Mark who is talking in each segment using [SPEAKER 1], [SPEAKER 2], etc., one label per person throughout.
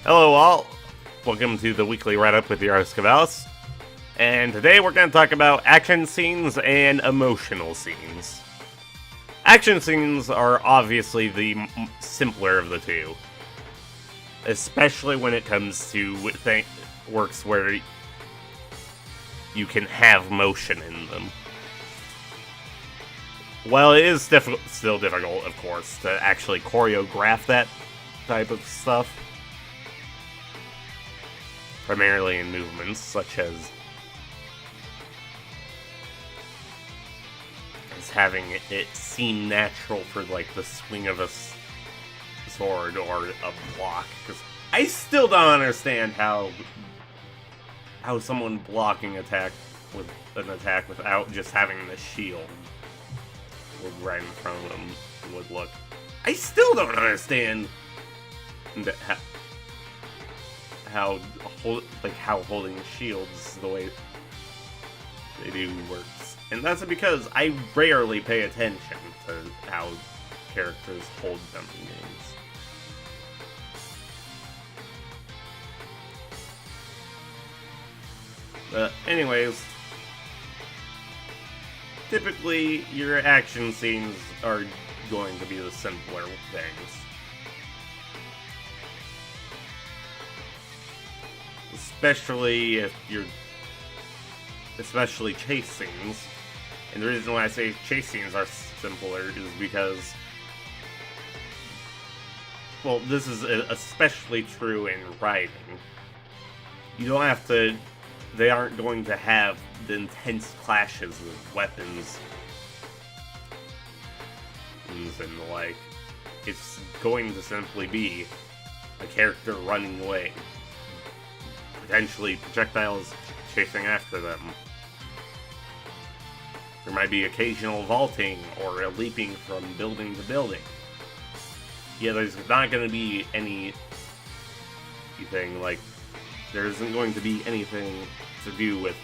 [SPEAKER 1] Hello, all. Welcome to the weekly write-up with your host, Cavalis. And today we're going to talk about action scenes and emotional scenes. Action scenes are obviously the simpler of the two, especially when it comes to works where you can have motion in them. While it is still difficult, of course, to actually choreograph that type of stuff, primarily in movements such as having it seem natural for like the swing of a sword or a block, because I still don't understand how someone blocking an attack without just having the shield right in front of them would look. I still don't understand how holding shields the way they do works. And that's because I rarely pay attention to how characters hold them in games. Anyways, typically your action scenes are going to be the simpler things. Especially chase scenes. And the reason why I say chase scenes are simpler is because, well, this is especially true in riding. You don't have to, they aren't going to have the intense clashes of weapons and the like. It's going to simply be a character running away. Potentially projectiles chasing after them. There might be occasional vaulting or leaping from building to building. Yeah, there's not going to be anything like... There isn't going to be anything to do with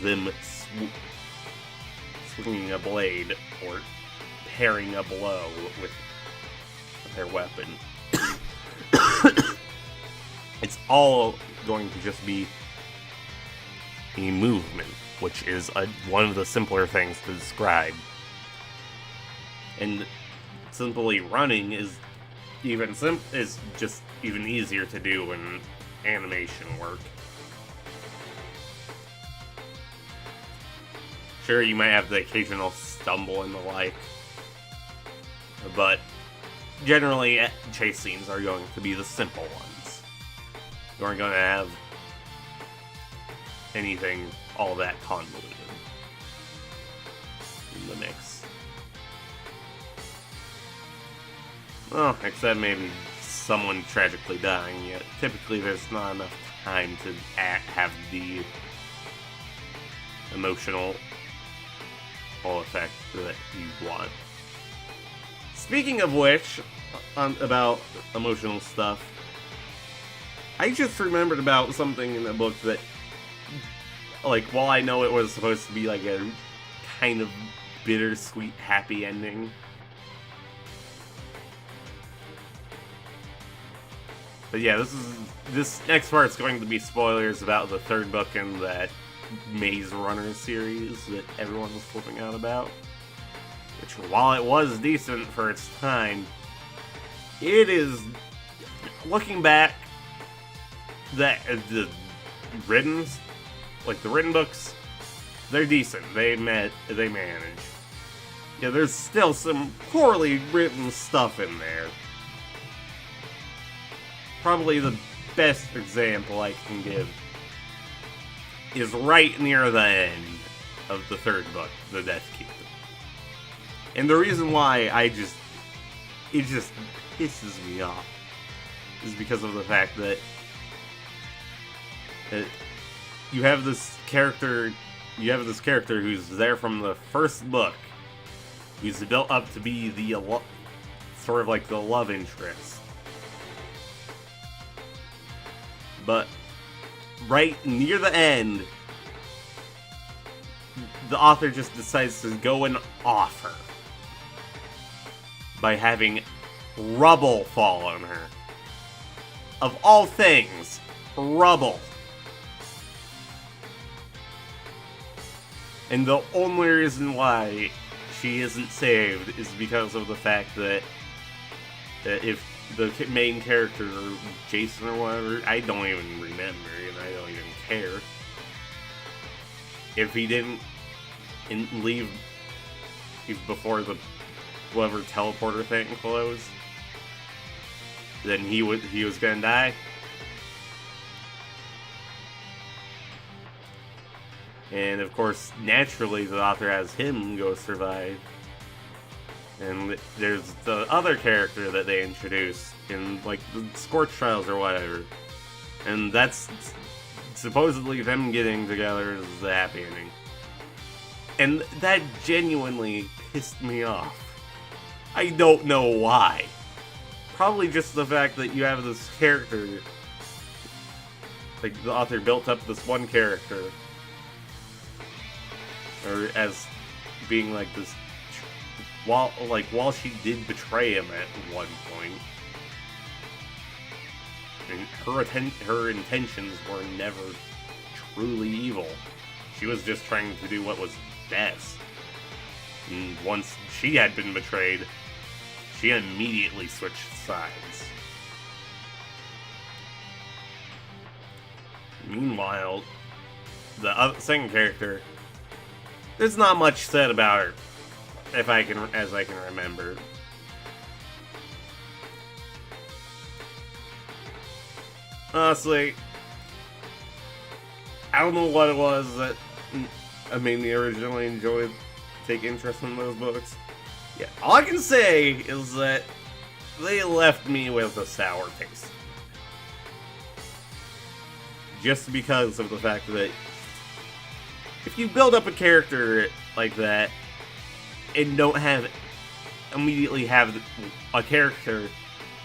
[SPEAKER 1] them swinging a blade or parrying a blow with their weapon. It's all going to just be a movement, which is one of the simpler things to describe. And simply running is just even easier to do in animation work. Sure, you might have the occasional stumble and the like, but generally chase scenes are going to be the simple ones. You aren't going to have anything all that convoluted in the mix. Well, except maybe someone tragically dying, yet typically there's not enough time to have the emotional effect that you want. Speaking of which, about emotional stuff, I just remembered about something in the book that, like, while I know it was supposed to be like a kind of bittersweet happy ending, but yeah, this next part's going to be spoilers about the third book in that Maze Runner series that everyone was flipping out about. Which, while it was decent for its time, it is, looking back, that the written books, they're decent. They manage. Yeah, there's still some poorly written stuff in there. Probably the best example I can give is right near the end of the third book, The Death Keeper. And the reason why it just pisses me off is because of the fact that you have this character who's there from the first book, who's built up to be the sort of like the love interest. But right near the end, the author just decides to go and off her by having rubble fall on her. of all things, rubble. And the only reason why she isn't saved is because of the fact that if the main character, Jason or whatever, I don't even remember, and I don't even care. If he didn't leave before the whatever teleporter thing closed, then he was gonna die. And of course, naturally, the author has him go survive. And there's the other character that they introduce in, like, the Scorch Trials or whatever. And that's supposedly them getting together is the happy ending. And that genuinely pissed me off. I don't know why. Probably just the fact that you have this character, like, the author built up this one character, or as being like this, while she did betray him at one point, and her intentions were never truly evil. She was just trying to do what was best. And once she had been betrayed, she immediately switched sides. Meanwhile, the second character, there's not much said about her, as I can remember. Honestly, I don't know what it was that made me originally take interest in those books. Yeah, all I can say is that they left me with a sour taste. Just because of the fact that if you build up a character like that and don't immediately have a character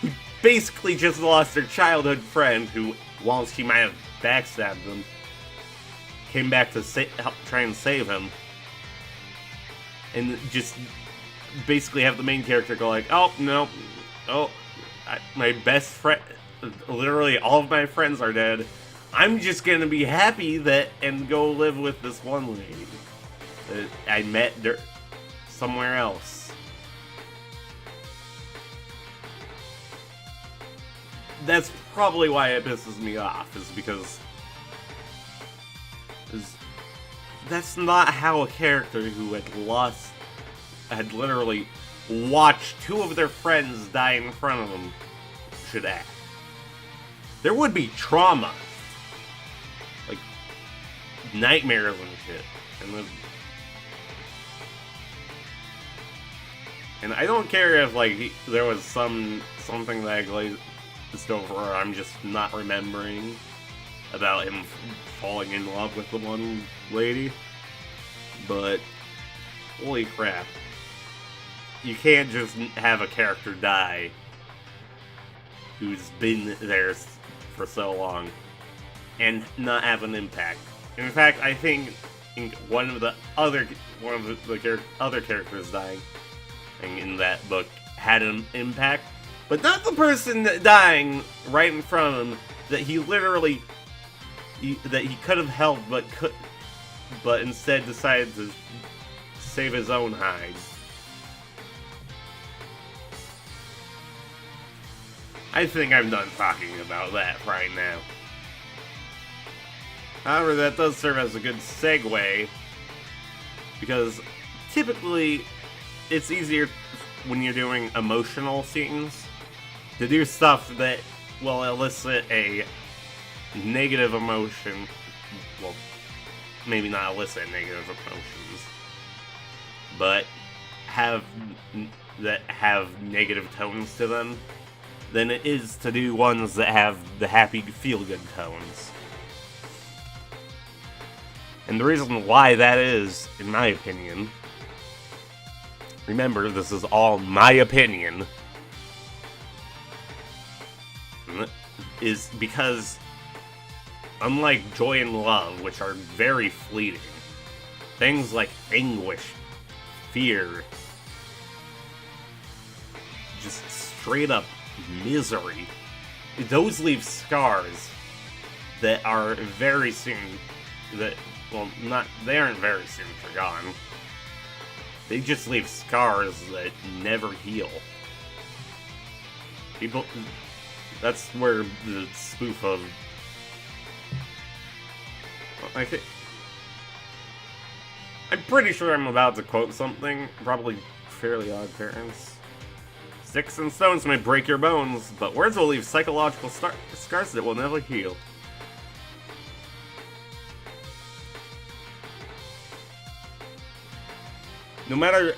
[SPEAKER 1] who basically just lost their childhood friend who, while she might have backstabbed them, came back to try and save him, and just basically have the main character go like, oh, no, my best friend, literally all of my friends are dead, I'm just gonna be happy and go live with this one lady that I met somewhere else. That's probably why it pisses me off, is because that's not how a character who had literally watched two of their friends die in front of them should act. There would be trauma, like nightmares and shit, and I don't care if there was something that I glazed over, or I'm just not remembering about him falling in love with the one lady, but holy crap, you can't just have a character die who's been there for so long and not have an impact. In fact, I think one of the other characters dying in that book had an impact, but not the person dying right in front of him that he literally that he could have helped, but instead decided to save his own hide. I think I'm done talking about that right now. However, that does serve as a good segue, because typically it's easier when you're doing emotional scenes to do stuff that will elicit a negative emotion. Well, maybe not elicit negative emotions, but have negative tones to them, than it is to do ones that have the happy, feel-good tones. And the reason why that is, in my opinion, remember, this is all my opinion, is because unlike joy and love, which are very fleeting, things like anguish, fear, just straight up misery, those leave scars that are very soon, that, well, not, they aren't very soon forgotten. They just leave scars that never heal. People, that's where the spoof of, I think, I'm pretty sure I'm about to quote something, probably Fairly Odd Parents. Sticks and stones may break your bones, but words will leave psychological scars that will never heal. No matter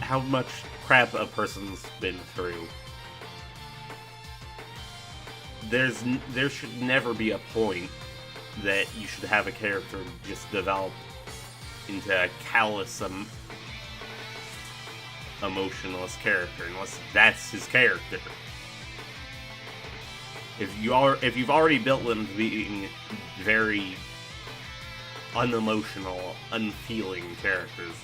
[SPEAKER 1] how much crap a person's been through, there should never be a point that you should have a character just develop into a callous, emotionless character, unless that's his character. If you've already built them to being very unemotional, unfeeling characters,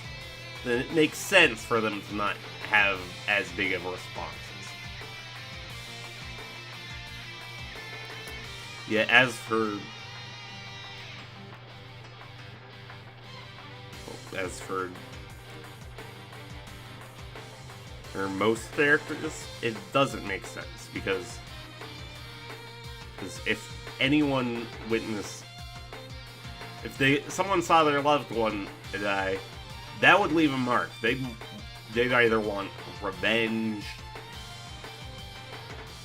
[SPEAKER 1] then it makes sense for them to not have as big of responses. Yeah, as for most characters, it doesn't make sense because if anyone witnessed, if someone saw their loved one die, that would leave a mark. They'd either want revenge,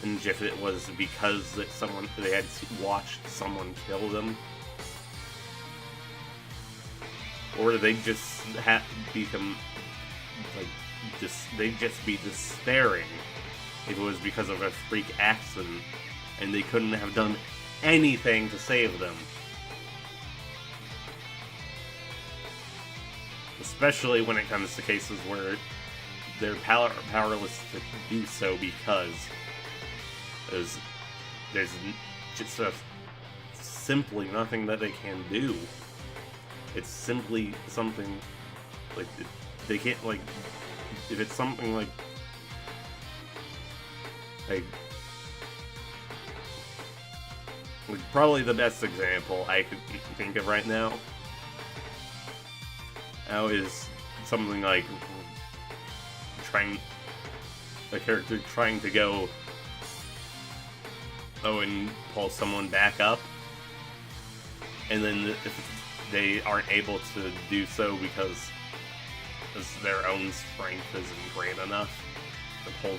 [SPEAKER 1] and if it was because they had watched someone kill them, or they just become like they'd just be despairing if it was because of a freak accident and they couldn't have done anything to save them. Especially when it comes to cases where they're powerless to do so because there's just simply nothing that they can do. It's simply something like they can't, like, if it's something like probably the best example I could think of right now is something like a character trying to go and pull someone back up, and then if they aren't able to do so because their own strength isn't great enough to pull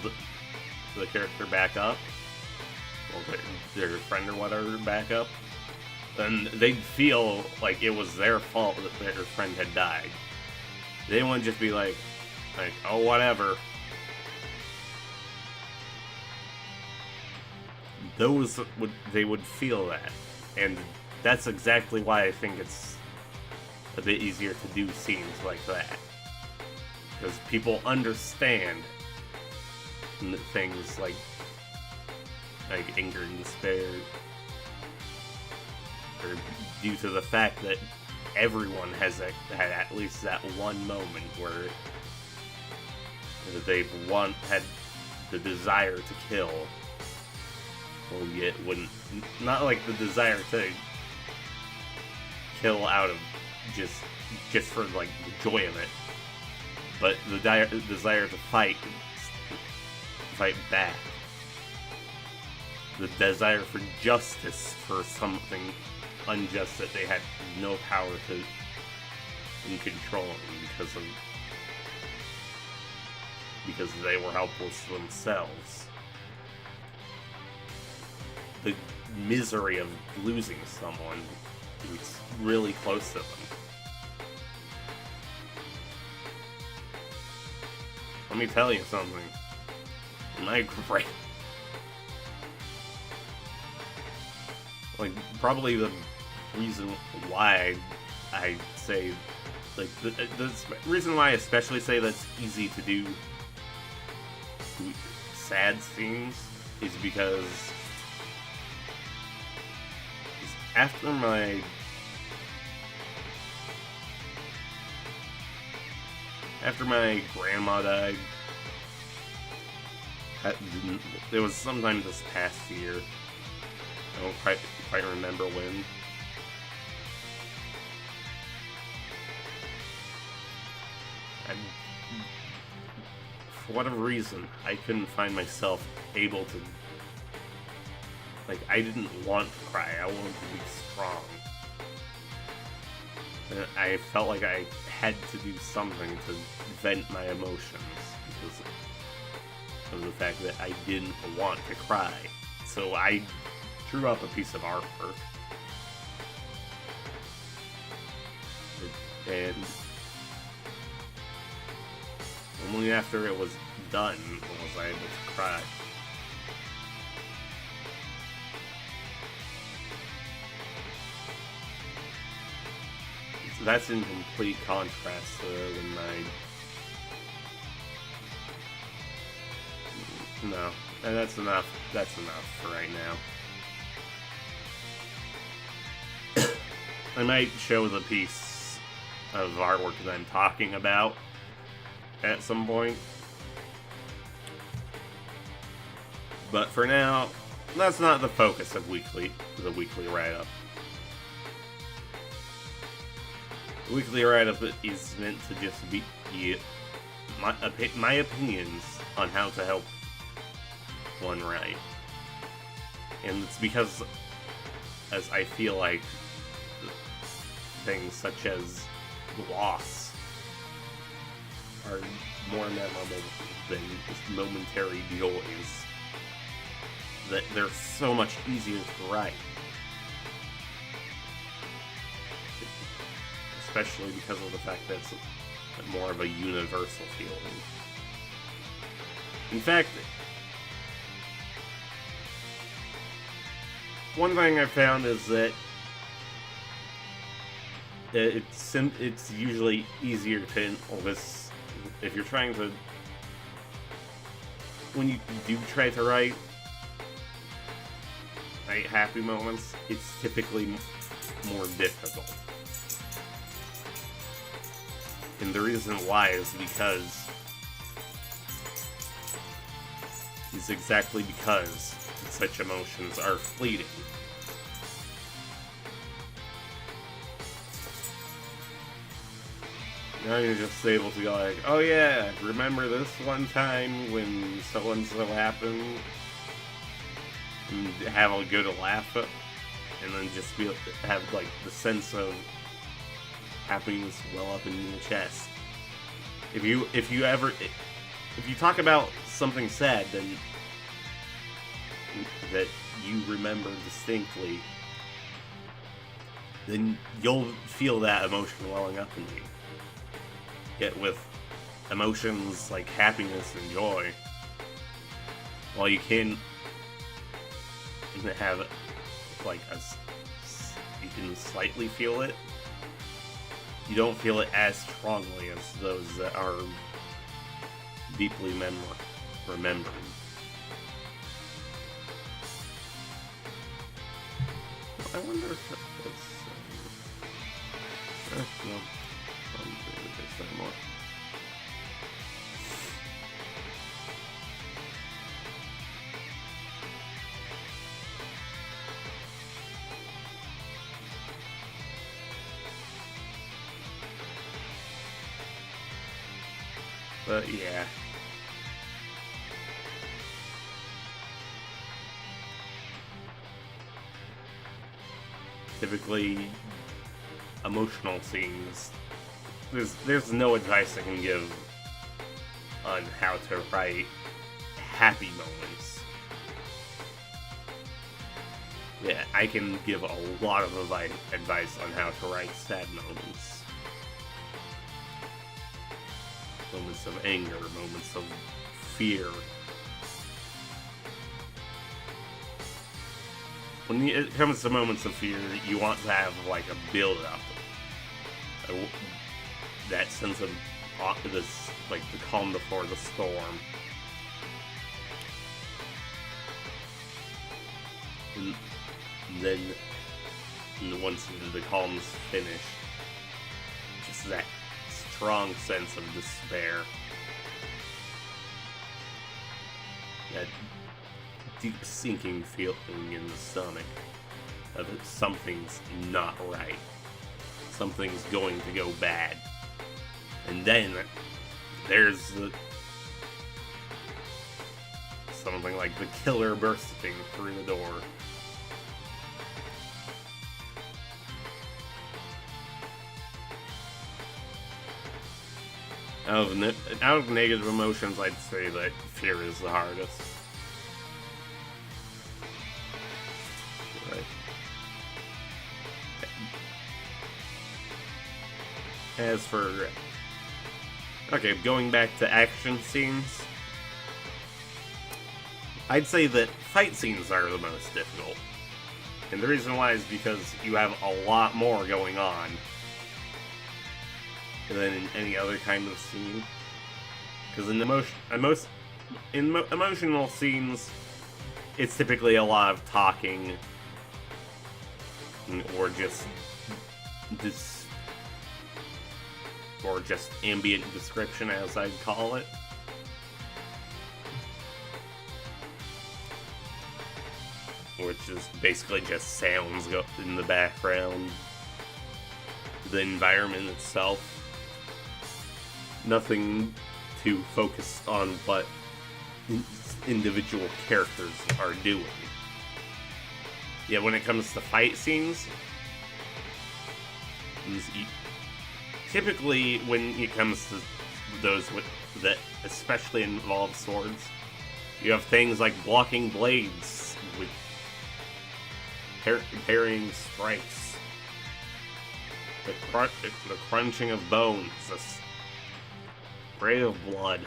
[SPEAKER 1] the character back up, or their friend or whatever back up, then they'd feel like it was their fault that their friend had died. They wouldn't just be like, oh, whatever. They would feel that. And that's exactly why I think it's a bit easier to do scenes like that. Because people understand things like anger and despair are due to the fact that everyone has had at least that one moment where they've had the desire to kill, or yet wouldn't, not like the desire to kill out of just for like the joy of it, but the desire to fight back, the desire for justice for something unjust that they had no power in controlling because they were helpless themselves. The misery of losing someone who's really close to them. Let me tell you something. My great, like, probably the reason why I say, like, the reason why I especially say that's easy to do sad scenes is because after my grandma died, It was sometime this past year. I don't quite remember when. And for whatever reason, I couldn't find myself able to. Like, I didn't want to cry. I wanted to be strong. And I felt like I had to do something to vent my emotions because of the fact that I didn't want to cry. So I drew up a piece of artwork. And only after it was done was I able to cry. So that's in complete contrast to when No, and that's enough. That's enough for right now. I might show the piece of artwork that I'm talking about at some point. But for now, that's not the focus of the weekly write-up. The weekly write-up is meant to just be my opinions on how to help one write. And it's because as I feel like things such as loss are more memorable than just momentary joys. That they're so much easier to write. Especially because of the fact that it's more of a universal feeling. In fact, one thing I found is that it's usually easier to if you're trying to, when you do try to write happy moments, it's typically more difficult. And the reason why is exactly because such emotions are fleeting. Now you're just able to go like, oh yeah, remember this one time when so-and-so happened? And have a good laugh at, and then just have like the sense of happiness well up in your chest. If you talk about something sad that you remember distinctly, then you'll feel that emotion welling up in you. Yet with emotions like happiness and joy, while you can have like you can slightly feel it, you don't feel it as strongly as those that are deeply remembered. I wonder if it's no. More. But yeah. Typically, emotional scenes. There's no advice I can give on how to write happy moments. Yeah, I can give a lot of advice on how to write sad moments. Moments of anger, moments of fear. When it comes to moments of fear, you want to have like a build-up. That sense of this, like the calm before the storm. And then once the calm's finished, just that strong sense of despair. That deep sinking feeling in the stomach of something's not right. Something's going to go bad. And then there's something like the killer bursting through the door. Out of negative emotions, I'd say that fear is the hardest. Right. As for... Okay, going back to action scenes, I'd say that fight scenes are the most difficult. And the reason why is because you have a lot more going on than in any other kind of scene. Because in emotional scenes, it's typically a lot of talking, or just ambient description, as I'd call it. Which is basically just sounds go in the background. The environment itself. Nothing to focus on what individual characters are doing. Yeah, when it comes to fight scenes, typically when it comes to those that especially involve swords, you have things like blocking blades with parrying strikes, the crunching of bones, the spray of blood.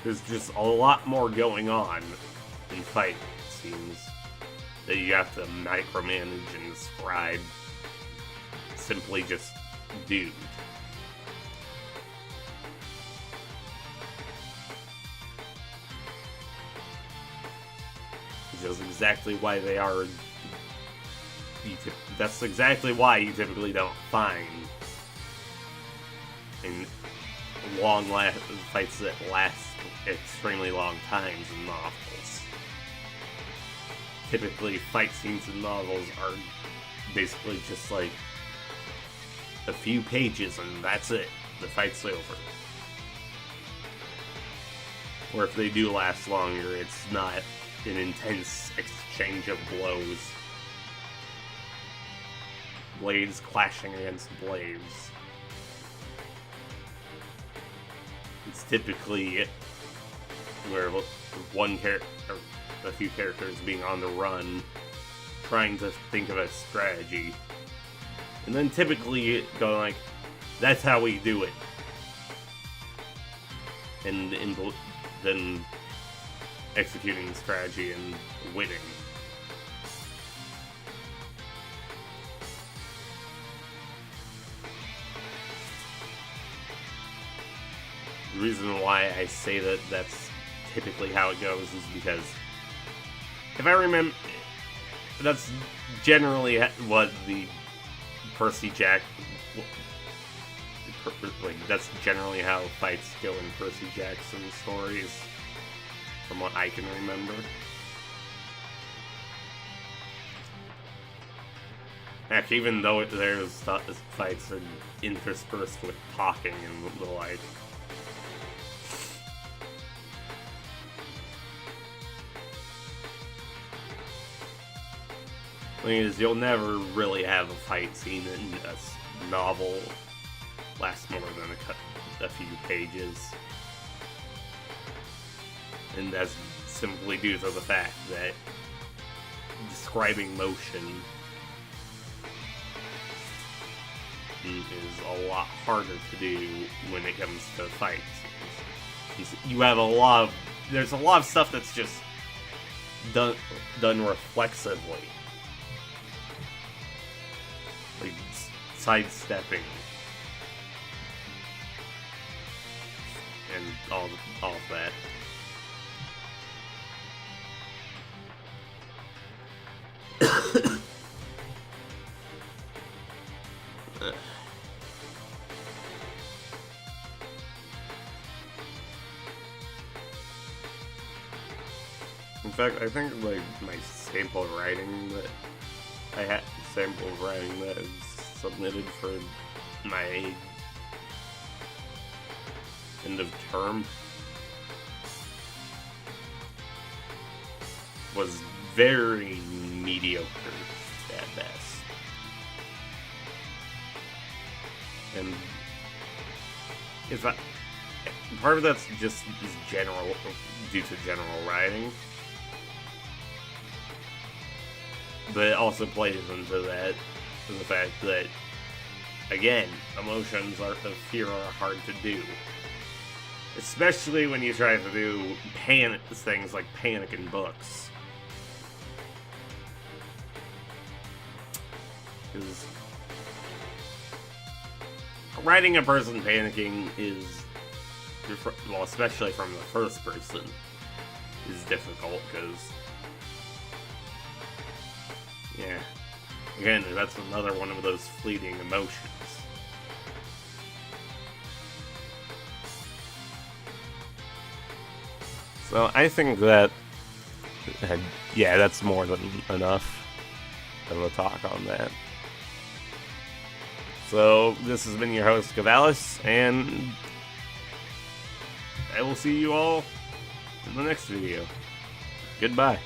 [SPEAKER 1] There's just a lot more going on in fight scenes that you have to micromanage and describe. Simply just do. Which is exactly why they are. That's exactly why you typically don't find in long fights that last extremely long times in novels. Typically, fight scenes in novels are basically just like a few pages and that's it. The fight's over. Or if they do last longer, it's not an intense exchange of blows. Blades clashing against blades. It's typically where one character, or a few characters being on the run, trying to think of a strategy. And then typically going like, that's how we do it. And then executing the strategy and winning. The reason why I say that that's typically how it goes is because if I remember, that's generally what the Percy Jackson, like that's generally how fights go in Percy Jackson stories, from what I can remember. Actually, even though there's fights are interspersed with talking and the like. The thing is, you'll never really have a fight scene in a novel last more than a few pages. And that's simply due to the fact that describing motion is a lot harder to do when it comes to fight scenes. You have there's a lot of stuff that's just done reflexively. Like sidestepping and all of that. In fact, I think like my sample of writing that I had sample of writing that is submitted for my end of term was very mediocre at best. And if I, part of that's just general, due to general writing, but it also plays into that, the fact that, again, emotions of fear are hard to do. Especially when you try to do things like panic in books. Because writing a person panicking is, well, especially from the first person, is difficult because, yeah, again, that's another one of those fleeting emotions. So I think that, yeah, that's more than enough of a talk on that. So this has been your host, Cavalis, and I will see you all in the next video. Goodbye.